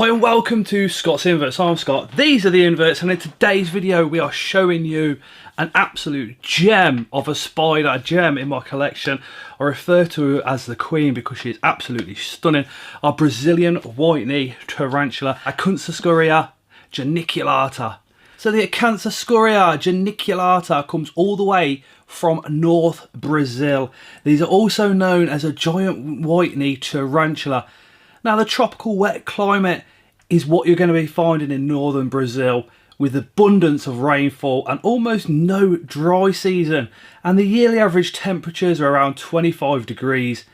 Hi and welcome to Scott's Inverts. I'm Scott, these are the Inverts, and in today's video we are showing you an absolute gem of a spider, a gem in my collection. I refer to her as the Queen because she is absolutely stunning. Our Brazilian white-knee tarantula, Acanthoscurria geniculata. So the Acanthoscurria geniculata comes all the way from North Brazil. These are also known as a giant white-knee tarantula. Now the tropical wet climate is what you're going to be finding in northern Brazil, with abundance of rainfall and almost no dry season, and the yearly average temperatures are around 25 degrees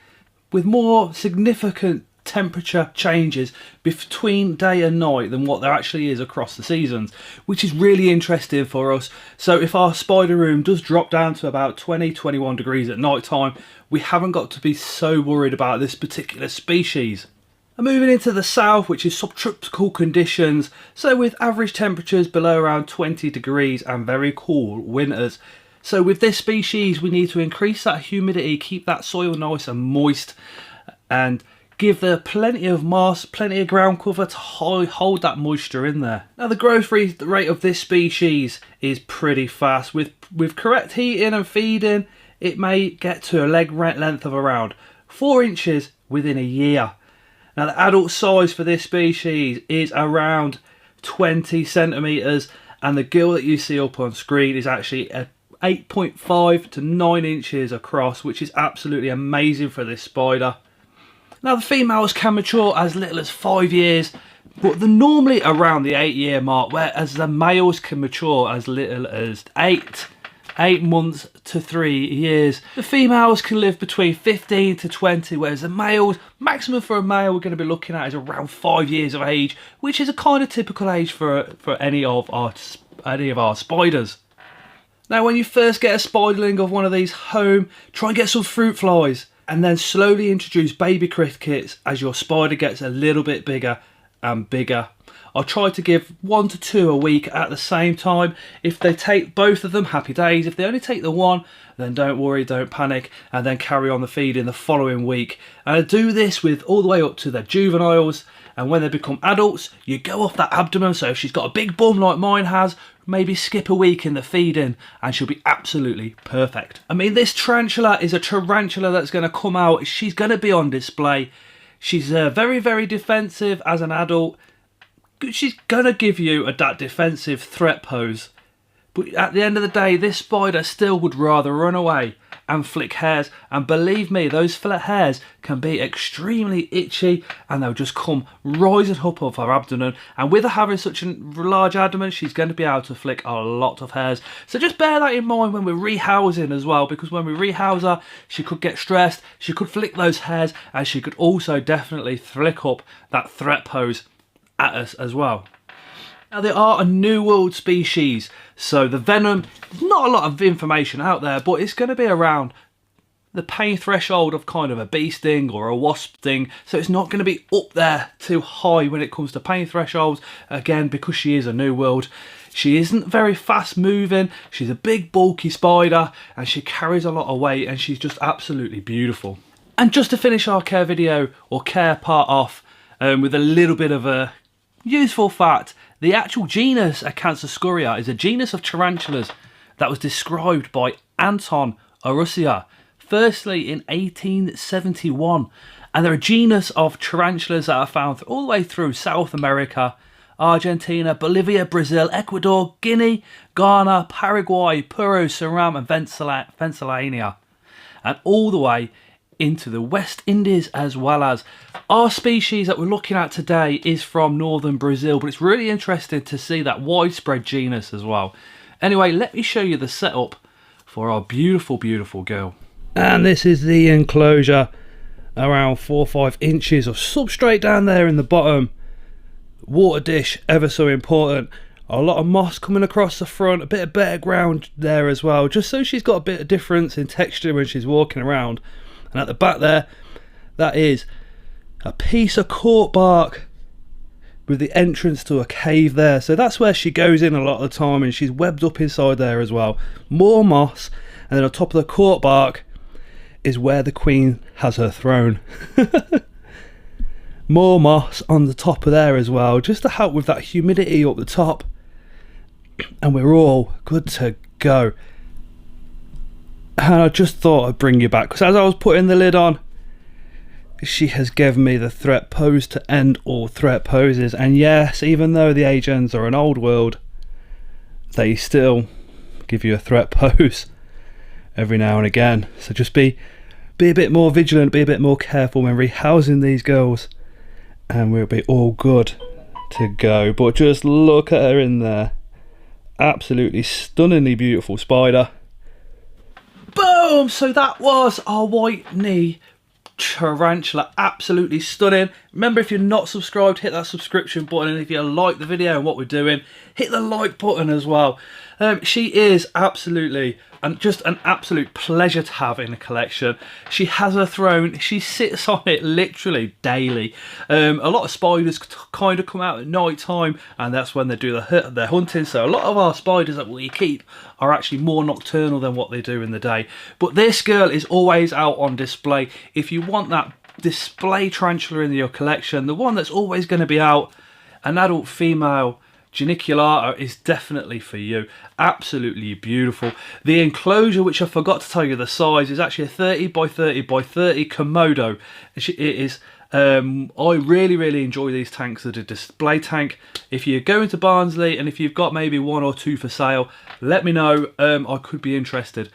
with more significant temperature changes between day and night than what there actually is across the seasons, which is really interesting for us. So if our spider room does drop down to about 20-21 degrees at night time, we haven't got to be so worried about this particular species. And moving into the south, which is subtropical conditions, so with average temperatures below around 20 degrees and very cool winters. So with this species we need to increase that humidity, keep that soil nice and moist, and give there plenty of moss, plenty of ground cover to hold that moisture in there. Now the growth rate of this species is pretty fast. With correct heating and feeding, it may get to a leg length of around 4 inches within a year. Now the adult size for this species is around 20 centimetres, and the gill that you see up on screen is actually 8.5 to 9 inches across, which is absolutely amazing for this spider. Now the females can mature as little as 5 years, but they're normally around the 8-year mark, whereas the males can mature as little as 8 months to 3 years. The females can live between 15 to 20, whereas the males, maximum for a male we're going to be looking at is around 5 years of age, which is a kind of typical age for any of our spiders. Now when you first get a spiderling of one of these home, try and get some fruit flies, and then slowly introduce baby crickets as your spider gets a little bit bigger and bigger. I'll try to give 1 to 2 a week at the same time. If they take both of them, happy days. If they only take the one, then don't worry, don't panic, and then carry on the feeding the following week. And I do this with all the way up to the juveniles, and when they become adults, you go off that abdomen. So if she's got a big bum like mine has, maybe skip a week in the feeding and she'll be absolutely perfect. I mean, this tarantula is a tarantula that's going to come out. She's going to be on display. She's very, very defensive as an adult. She's going to give you that defensive threat pose. But at the end of the day, this spider still would rather run away and flick hairs. And believe me, those hairs can be extremely itchy, and they'll just come rising up off her abdomen. And with her having such a large abdomen, she's going to be able to flick a lot of hairs. So just bear that in mind when we're rehousing as well, because when we rehouse her, she could get stressed, she could flick those hairs, and she could also definitely flick up that threat pose at us as well. Now they are a New World species, so the venom, there's not a lot of information out there, but it's going to be around the pain threshold of kind of a bee sting or a wasp sting, so it's not going to be up there too high when it comes to pain thresholds. Again, because she is a New World, she isn't very fast moving, she's a big bulky spider, and she carries a lot of weight, and she's just absolutely beautiful. And just to finish our care video, or care part off, with a little bit of a useful fact, the actual genus Acanthoscurria is a genus of tarantulas that was described by Anton Urrutia, firstly in 1871, and they're a genus of tarantulas that are found all the way through South America, Argentina, Bolivia, Brazil, Ecuador, Guinea, Ghana, Paraguay, Peru, Suriname and Pennsylvania, and all the way into the West Indies as well. As our species that we're looking at today is from northern Brazil, but it's really interesting to see that widespread genus as well. Anyway, let me show you the setup for our beautiful girl. And this is the enclosure, around 4 or 5 inches of substrate down there in the bottom. Water dish, ever so important. A lot of moss coming across the front, a bit of bare ground there as well, just so she's got a bit of difference in texture when she's walking around. And at the back there, that is a piece of cork bark with the entrance to a cave there. So that's where she goes in a lot of the time, and she's webbed up inside there as well. More moss, and then on top of the cork bark is where the Queen has her throne. more moss on the top of there as well, just to help with that humidity up the top, and we're all good to go. And I just thought I'd bring you back, because as I was putting the lid on, she has given me the threat pose to end all threat poses. And yes, even though the agents are an old world, they still give you a threat pose every now and again. So just be a bit more vigilant, be a bit more careful when rehousing these girls, and we'll be all good to go. But just look at her in there. Absolutely stunningly beautiful spider. Boom! So that was our white knee tarantula. Absolutely stunning. Remember, if you're not subscribed, hit that subscription button, and if you like the video and what we're doing, hit the like button as well. She is absolutely and just an absolute pleasure to have in the collection. She has her throne, she sits on it literally daily. A lot of spiders kind of come out at night time, and that's when they do their hunting, so a lot of our spiders that we keep are actually more nocturnal than what they do in the day. But this girl is always out on display. If you want that display tarantula in your collection, the one that's always going to be out, an adult female geniculata, is definitely for you. Absolutely beautiful. The Enclosure, which I forgot to tell you the size, is actually a 30 by 30 by 30 Komodo. It is I really enjoy these tanks as a display tank. If you're going to Barnsley and if you've got maybe one or two for sale, let me know. I could be interested.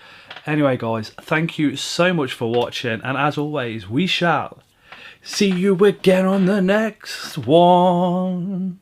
Anyway guys, thank you so much for watching, and as always, we shall see you again on the next one.